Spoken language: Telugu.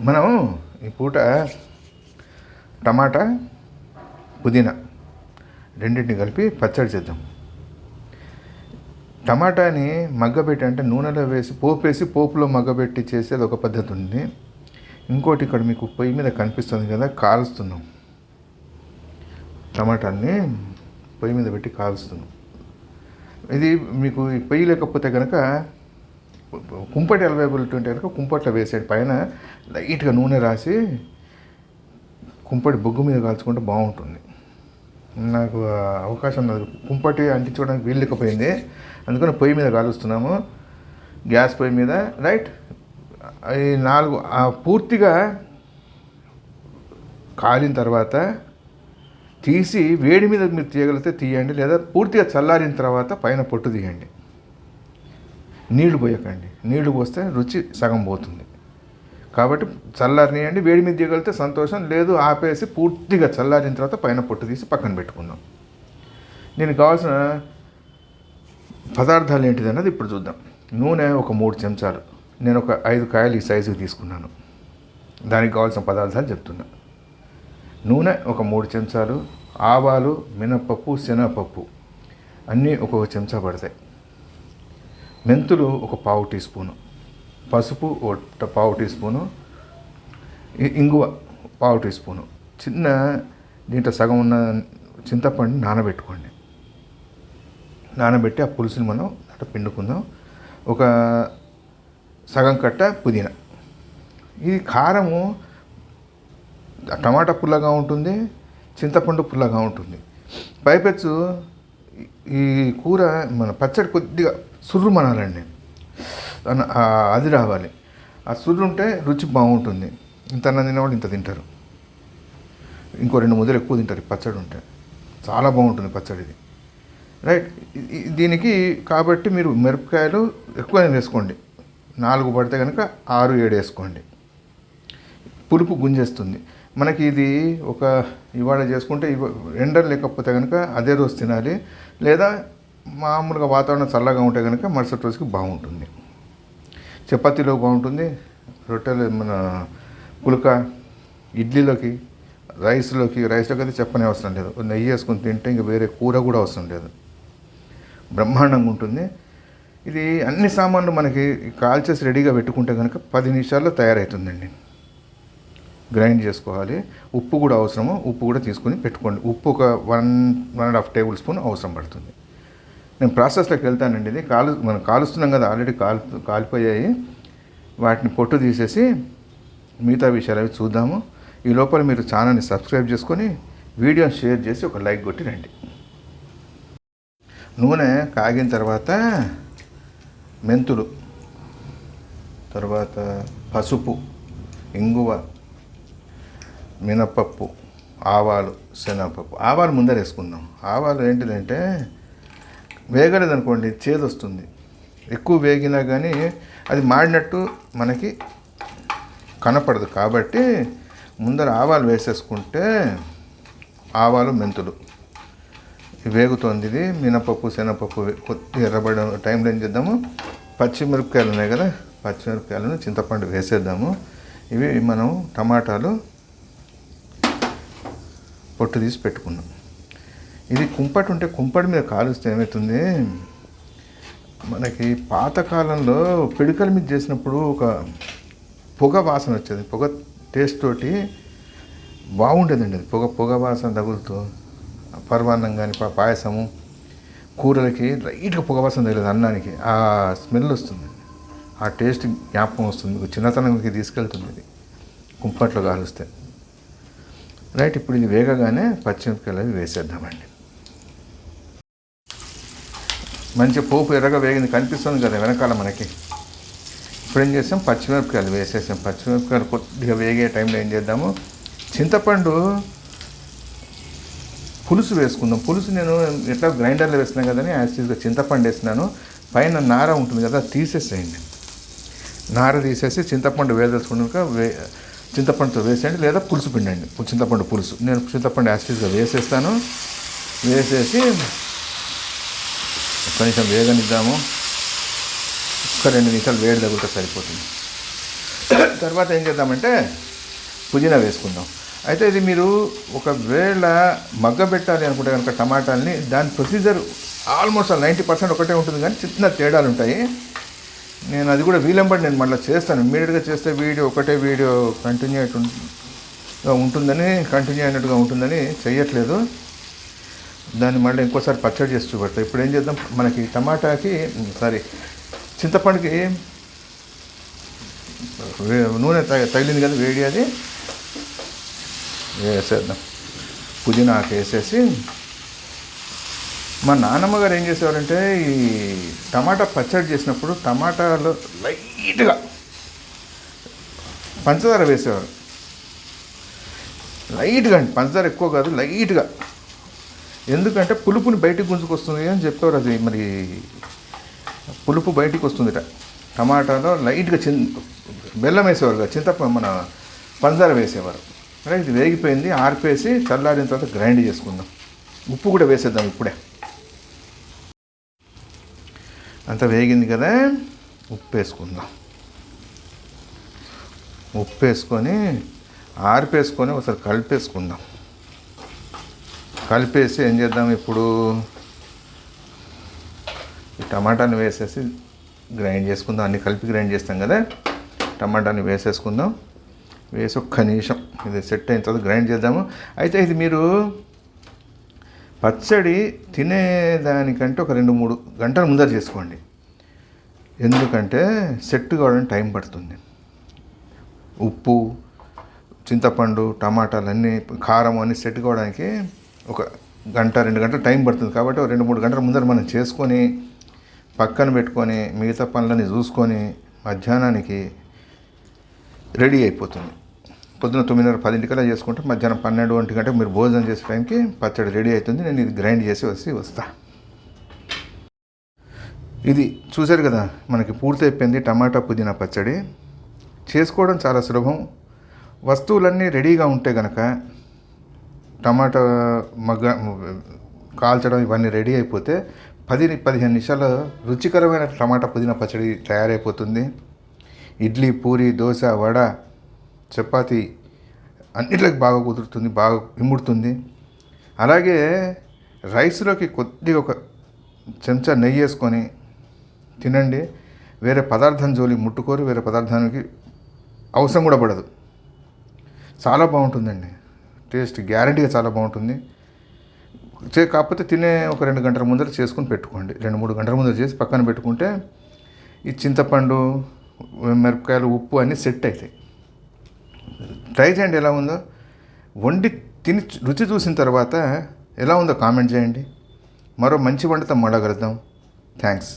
మనం ఈ పూట టమాటా పుదీనా రెండింటిని కలిపి పచ్చడి చేద్దాం. టమాటాని మగ్గబెట్టి అంటే నూనెలో వేసి పోపులో మగ్గబెట్టి చేసేది ఒక పద్ధతి ఉంది. ఇంకోటి ఇక్కడ మీకు పొయ్యి మీద కనిపిస్తుంది కదా, కాలుస్తున్నాం. టమాటాన్ని పొయ్యి మీద పెట్టి కాలుస్తున్నాం. ఇది మీకు పొయ్యి లేకపోతే కనుక కుంపటి అవైలబిలిటీ ఉంటే కనుక కుంపట్లో వేసేది, పైన లైట్గా నూనె రాసి కుంపటి బొగ్గు మీద కాల్చుకుంటే బాగుంటుంది. నాకు అవకాశం లేదు, కుంపటి అంటించుకోవడానికి వీల్లేకపోయింది, అందుకని పొయ్యి మీద కాలుస్తున్నాము, గ్యాస్ పొయ్యి మీద. రైట్, ఈ 4 పూర్తిగా కాలిన తర్వాత తీసి వేడి మీద మీరు తీయగలిగితే తీయండి, లేదా పూర్తిగా చల్లారిన తర్వాత పైన పొట్టు తీయండి. నీళ్లు పోయకండి, నీళ్లు పోస్తే రుచి సగం పోతుంది. కాబట్టి చల్లారినియండి, వేడి మీద తీయగలిగితే సంతోషం, లేదు ఆపేసి పూర్తిగా చల్లారిన తర్వాత పైన పొట్టు తీసి పక్కన పెట్టుకుందాం. దీనికి కావాల్సిన పదార్థాలు ఏంటిది అన్నది ఇప్పుడు చూద్దాం. నూనె ఒక 3 చెంచాలు, నేను ఒక 5 కాయలు ఈ సైజుకి తీసుకున్నాను. దానికి కావాల్సిన పదార్థాలు చెప్తున్నా. నూనె ఒక 3 చెంచాలు, ఆవాలు, మినపప్పు, శనగపప్పు అన్నీ ఒక్కొక్క చెంచా పడతాయి. మెంతులు ఒక 1/2 టీ స్పూను, పసుపు ఒక 1/2 టీ స్పూను, ఇంగువ 1/2 టీ స్పూను. చిన్న దీంట్లో సగం ఉన్న చింతపండు నానబెట్టుకోండి. నానబెట్టి ఆ పులుసుని మనం అట్లా పిండుకుందాం. ఒక సగం కట్ట పుదీనా. ఇది కారము టమాటా పుల్లగా ఉంటుంది, చింతపండు పుల్లగా ఉంటుంది. పైపెచ్చు ఈ కూర మన పచ్చడి కొద్దిగా సుర్రుమనాలండి, అది రావాలి. ఆ సుర్రు ఉంటే రుచి బాగుంటుంది. ఇంత అన్నం తినేవాళ్ళు ఇంత తింటారు, ఇంకో 2 ముద్దలు ఎక్కువ తింటారు. పచ్చడి ఉంటే చాలా బాగుంటుంది పచ్చడిది. రైట్, దీనికి కాబట్టి మీరు మిరపకాయలు ఎక్కువనే వేసుకోండి. 4 పడితే కనుక 6-7 వేసుకోండి. పులుపు గుంజేస్తుంది మనకి. ఇది ఒక ఇవాళ చేసుకుంటే ఎండలు లేకపోతే కనుక అదే రోజు తినాలి, లేదా మామూలుగా వాతావరణం చల్లగా ఉంటే కనుక మరుసటి రోజుకి బాగుంటుంది. చపాతీలో బాగుంటుంది, రొట్టెలు, మన పుల్క, ఇడ్లీలోకి, రైస్లోకి అయితే చెప్పనే అవసరం లేదు. నెయ్యి వేసుకొని తింటే ఇంక వేరే కూర కూడా అవసరం లేదు, బ్రహ్మాండంగా ఉంటుంది. ఇది అన్ని సామాన్లు మనకి కాల్చేసి రెడీగా పెట్టుకుంటే కనుక 10 నిమిషాల్లో తయారవుతుందండి. గ్రైండ్ చేసుకోవాలి. ఉప్పు కూడా అవసరము, ఉప్పు కూడా తీసుకొని పెట్టుకోండి. ఉప్పు ఒక 1.5 టేబుల్ స్పూన్ అవసరం పడుతుంది. నేను ప్రాసెస్లోకి వెళ్తానండి. ఇది మనం కాలుస్తున్నాం కదా, ఆల్రెడీ కాలిపోయాయి. వాటిని పొట్టు తీసేసి మిగతా విషయాలు అవి చూద్దాము. ఈ లోపల మీరు ఛానల్ని సబ్స్క్రైబ్ చేసుకొని వీడియోని షేర్ చేసి ఒక లైక్ కొట్టి రండి. నూనె కాగిన తర్వాత మెంతులు, తర్వాత పసుపు, ఇంగువ, మినపప్పు, ఆవాలు, శనగపప్పు. ఆవాలు ముందర వేసుకుందాం. ఆవాలు ఏంటిదంటే వేగలేదనుకోండి చేదు వస్తుంది. ఎక్కువ వేగినా కానీ అది మాడినట్టు మనకి కనపడదు. కాబట్టి ముందర ఆవాలు వేసేసుకుంటే, ఆవాలు, మెంతులు వేగుతోంది. ఇది మినపప్పు, శనగపప్పు కొద్దిగా ఎర్రబడిన టైంలో ఏం చేద్దాము, పచ్చిమిరపకాయలు ఉన్నాయి కదా, పచ్చిమిరపకాయలను చింతపండు వేసేద్దాము. ఇవి మనం టమాటాలు పొట్టు తీసి పెట్టుకున్నాం. ఇది కుంపటి ఉంటే కుంపటి మీద కాలుస్తే ఏమవుతుంది, మనకి పాతకాలంలో పిడికల మీద చేసినప్పుడు ఒక పొగ వాసన వచ్చేది. పొగ టేస్ట్ తోటి బాగుండేదండి అది. పొగ వాసన తగులుతూ పరమాన్నం కానీ పాయసము, కూరలకి లైట్గా పొగ వాసన తగలేదు అన్నానికి, ఆ స్మెల్ వస్తుంది, ఆ టేస్ట్ జ్ఞాపకం వస్తుంది, మీకు చిన్నతనంకి తీసుకెళ్తుంది ఇది కుంపట్లో కాలుస్తే. రైట్, ఇప్పుడు ఇది వేగగానే పచ్చిమిరపకాయలు అవి వేసేద్దామండి. మంచి పోపు ఎర్రగా వేగింది, కనిపిస్తుంది కదా వెనకాల మనకి. ఇప్పుడు ఏం చేస్తాం, పచ్చిమిరపకాయలు వేసేసాం. పచ్చిమిరపకాయలు కొద్దిగా వేగే టైంలో ఏం చేద్దాము, చింతపండు పులుసు వేసుకుందాం. పులుసు నేను ఎట్లా గ్రైండర్లో వేసినాను కదని యాసిడ్గా చింతపండు వేసినాను. పైన నార ఉంటుంది కదా, తీసేసేయండి. నార తీసేసి చింతపండు వేసేసుకున్నాక చింతపండుతో వేసేయండి, లేదా పులుసు పిండండి, చింతపండు పులుసు. నేను చింతపండు యాసిడ్గా వేసేస్తాను. వేసేసి కొంచెం వేగనిద్దాము. ఒక 2 నిమిషాలు వేడి తగిలితే సరిపోతుంది. తర్వాత ఏం చేద్దామంటే పుదీనా వేసుకుందాం. అయితే ఇది మీరు ఒకవేళ మగ్గబెట్టాలి అనుకుంటే కనుక టమాటాలని దాని ప్రొసీజర్ ఆల్మోస్ట్ 90% ఒకటే ఉంటుంది, కానీ చిన్న తేడాలు ఉంటాయి. నేను అది కూడా వీలంబడి నేను మళ్ళీ చేస్తాను. ఇమ్మీడియట్గా చేస్తే ఒకటే వీడియో కంటిన్యూ అయినట్టుగా ఉంటుందని చెయ్యట్లేదు. దాన్ని మళ్ళీ ఇంకోసారి పచ్చడి చేసి చూపెడతాను. ఇప్పుడు ఏం చేద్దాం, మనకి చింతపండుకి నూనె తగిలింది కదా వేడి, అది వేసేద్దాం. పుదీనా ఆకు వేసేసి, మా నాన్నమ్మ గారు ఏం చేసేవారంటే ఈ టమాటా పచ్చడి చేసినప్పుడు టమాటాలో లైట్గా పంచదార వేసేవారు. లైట్గా అండి, పంచదార ఎక్కువ కాదు, లైట్గా. ఎందుకంటే పులుపుని బయటికి గుంజుకొస్తుంది అని చెప్పేవారు. అది మరి పులుపు బయటికి వస్తుందిట టమాటాలో. లైట్గా బెల్లం వేసేవారు కదా, మన పంచదార వేసేవారు. ఇది వేగిపోయింది, ఆరిపేసి చల్లారిన తర్వాత గ్రైండ్ చేసుకుందాం. ఉప్పు కూడా వేసేద్దాం ఇప్పుడే. అంతా వేగింది కదా, ఉప్పు వేసుకుందాం. ఉప్పు వేసుకొని ఆరిపేసుకొని ఒకసారి కలిపేసుకుందాం. కలిపేసి ఏం చేద్దాం, ఇప్పుడు ఈ టమాటాని వేసేసి గ్రైండ్ చేసుకుందాం. అన్నీ కలిపి గ్రైండ్ చేస్తాం కదా, టమాటాని వేసేసుకుందాం. వేసి ఒక్క నిమిషం ఇది సెట్ అయిన తర్వాత గ్రైండ్ చేద్దాము. అయితే ఇది మీరు పచ్చడి తినేదానికంటే ఒక 2-3 గంటల ముందర చేసుకోండి. ఎందుకంటే సెట్ కావడానికి టైం పడుతుంది. ఉప్పు, చింతపండు, టమాటాలు అన్నీ, కారం అన్నీ సెట్ కావడానికి ఒక 1-2 గంటలు టైం పడుతుంది. కాబట్టి 2-3 గంటల ముందర మనం చేసుకొని పక్కన పెట్టుకొని మిగతా పనులన్నీ చూసుకొని మధ్యాహ్నానికి రెడీ అయిపోతుంది. పొద్దున 9:30-10 చేసుకుంటే మధ్యాహ్నం 12-1 గంటకు మీరు భోజనం చేసే టైంకి పచ్చడి రెడీ అవుతుంది. నేను ఇది గ్రైండ్ చేసి వస్తా. ఇది చూశారు కదా, మనకి పూర్తి అయిపోయింది టమాటా పుదీనా పచ్చడి. చేసుకోవడం చాలా సులభం. వస్తువులన్నీ రెడీగా ఉంటే కనుక టమాటా కాల్చడం ఇవన్నీ రెడీ అయిపోతే 10-15 నిమిషాలు రుచికరమైన టమాటా పుదీనా పచ్చడి తయారైపోతుంది. ఇడ్లీ, పూరి, దోశ, వడ, చపాతి అన్నిట్లకి బాగా కుదురుతుంది, బాగా ఇముడుతుంది. అలాగే రైస్లోకి కొద్దిగా ఒక చెంచా నెయ్యి వేసుకొని తినండి. వేరే పదార్థం జోలి ముట్టుకోరు, వేరే పదార్థానికి అవసరం కూడా పడదు. చాలా బాగుంటుందండి, టేస్ట్ గ్యారెంటీగా చాలా బాగుంటుంది. కాకపోతే తినే ఒక 2 గంటల ముందర చేసుకొని పెట్టుకోండి. 2-3 గంటల ముందర చేసి పక్కన పెట్టుకుంటే ఈ చింతపండు, మిరపకాయలు, ఉప్పు అన్నీ సెట్ అవుతాయి. ట్రై చేయండి ఎలా ఉందో. వండి తిని రుచి చూసిన తర్వాత ఎలా ఉందో కామెంట్ చేయండి. మరో మంచి వంటతో మళ్ళా కలుద్దాం. థ్యాంక్స్.